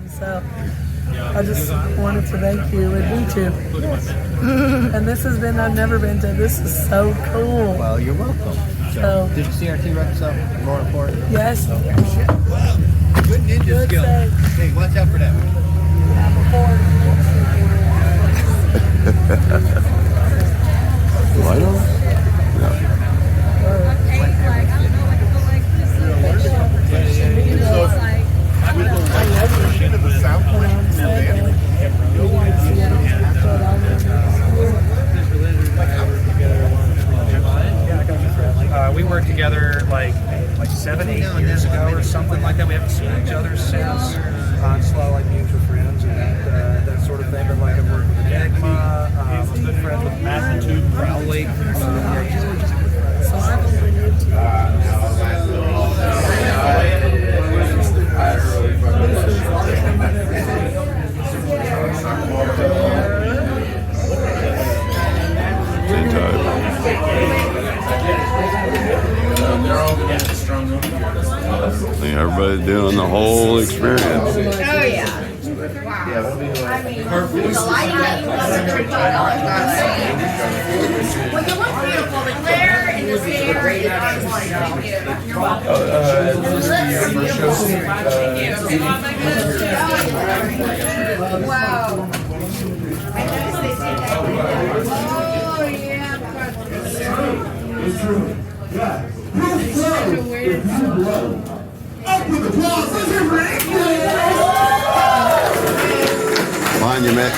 So I just wanted to thank you and meet you. And this has been, I've never been to, this is so cool. Well, you're welcome. So, did you see our T-Rex up more important? Yes. Wow. Good ninja skill. Hey, watch out for that. Light on? No. We worked together like 7-8 years ago or something like that. We haven't seen each other since. It's a lot like mutual friends and that sort of thing. But like I've worked with Enigma, I'm good friends with Matt and Troupe, Crowley. Yeah, he's a good friend. So I've only moved to I think everybody's doing the whole experience. Oh yeah. Wow. I mean, the lighting wasn't $1,000. Well, you look beautiful. The glare in this hair, I was like, thank you. You're welcome. Wow. I noticed they said that. Oh yeah. It's true. Yeah. Up with applause. Let's hear for England. Come on, you Mick.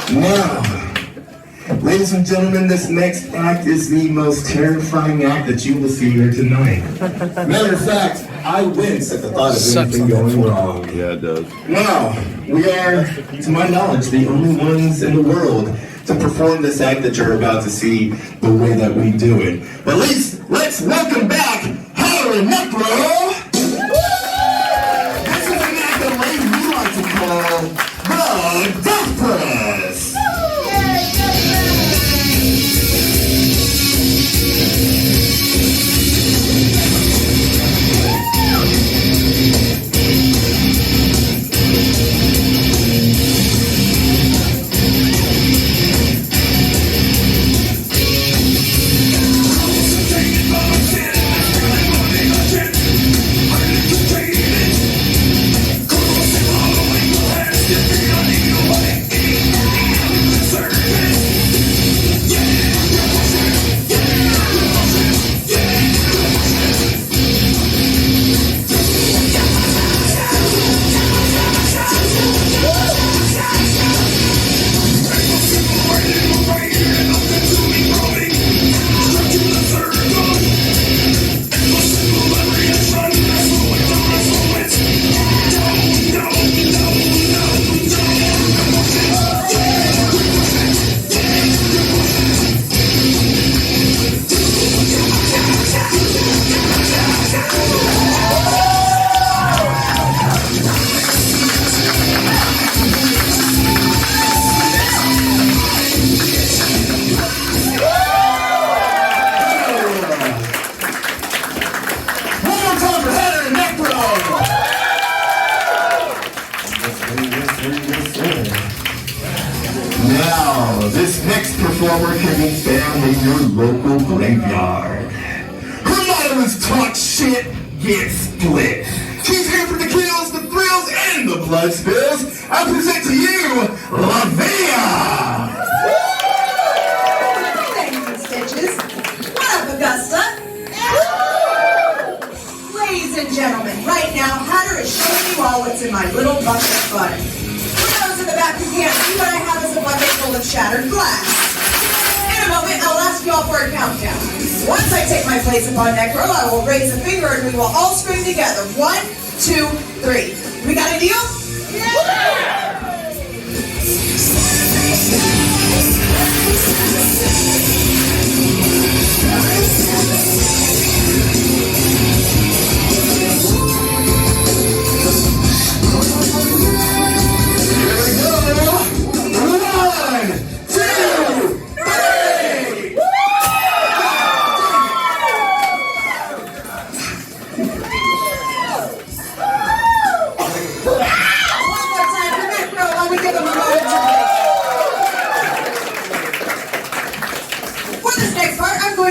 Now, ladies and gentlemen, this next act is the most terrifying act that you will see here tonight. Matter of fact, I wince at the thought of anything going wrong. Yeah, it does. Now, we are, to my knowledge, the only ones in the world to perform this act that you're about to see the way that we do it. But at least, let's welcome back Howard and Necro. This is an act that we like to call the Death Press. Taken by my sin. performer can be found in your local graveyard. Her motto is talk shit, get split. She's here for the kills, the thrills, and the blood spills. I present to you, La Villa! Thank you, Stitches. What up, Augusta? Ladies and gentlemen, right now, Hatter is showing you all what's in my little bucket of fun. For those in the back who can't see, what I have is a bucket full of shattered glass. In a moment, I'll ask you all for a countdown. Once I take my place upon Necro, I will raise a finger and we will all scream together. 1, 2, 3. We got a deal? Yeah!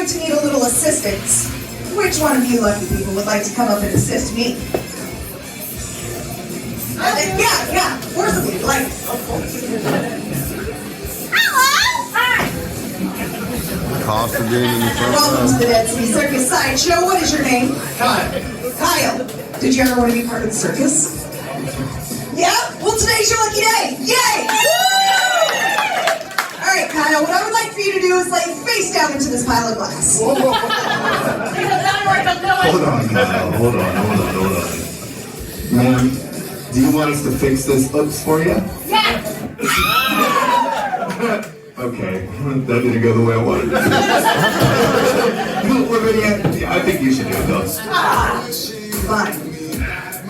To need a little assistance. Which one of you lucky people would like to come up and assist me? Yeah, forcibly, like. Hello! Hi! Cost of being in the front Welcome to the Dead Sea Circus Sideshow. What is your name? Kyle. Did you ever want to be part of the circus? Yeah? Well, today's your lucky day. Yay! Alright, Kyle, what I would like for you to do is lay face down into this pile of glass. Hold on, Kyle. Hold on. Ma'am, do you want us to fix this oops for you? Yeah! Okay, that didn't go the way I wanted it to. Lavinia, I think you should do it though. Fine.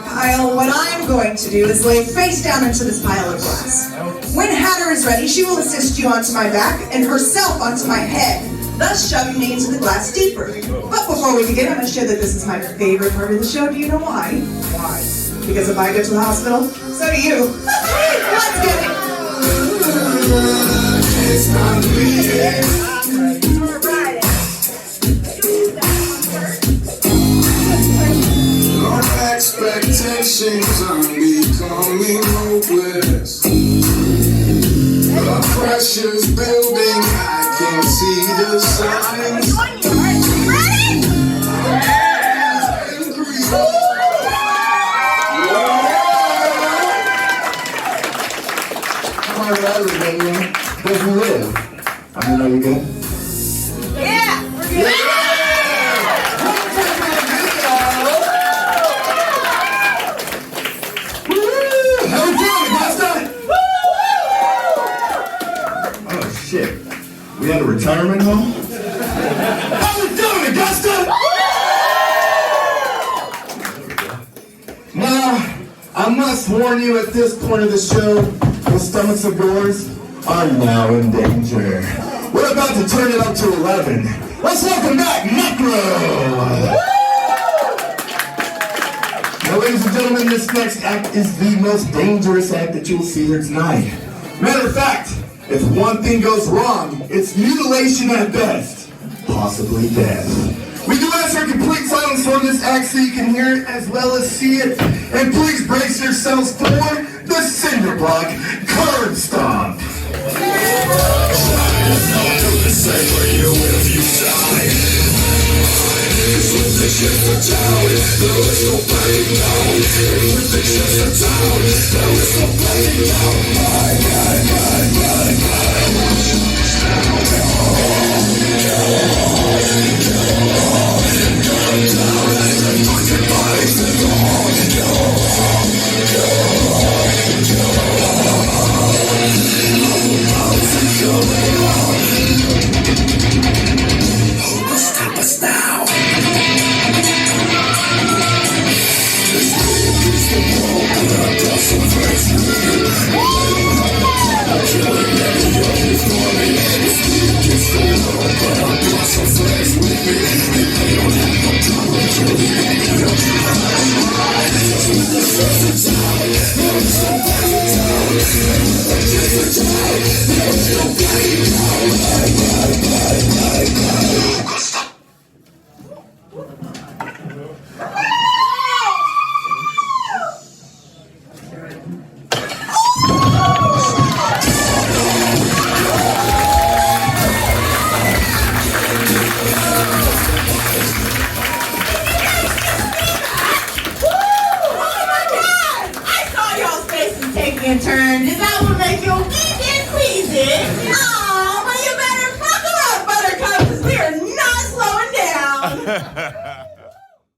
Kyle, what I'm going to do is lay face down into this pile of glass. When Hatter is ready, she will assist you onto my back and herself onto my head, thus shoving me into the glass deeper. But before we begin, I'm going to show that this is my favorite part of the show. Do you know why? Why? Because if I go to the hospital, so do you. Let's get it. Expectations, I'm becoming hopeless. The pressure's building, I can see the signs. Am I right, Lavinia? Where do you live? I mean, are you good? Yeah, we're good. Shit, we had a retirement home? How we doing, Augusta? Now, I must warn you at this point of the show, the stomachs of yours are now in danger. We're about to turn it up to 11. Let's welcome back Necro! Now, ladies and gentlemen, this next act is the most dangerous act that you'll see here tonight. Matter of fact, if one thing goes wrong, it's mutilation at best, possibly death. We do ask for complete silence for this act so you can hear it as well as see it. And please brace yourselves for the cinder block curb stomp. Stop us now. die. Let your body go.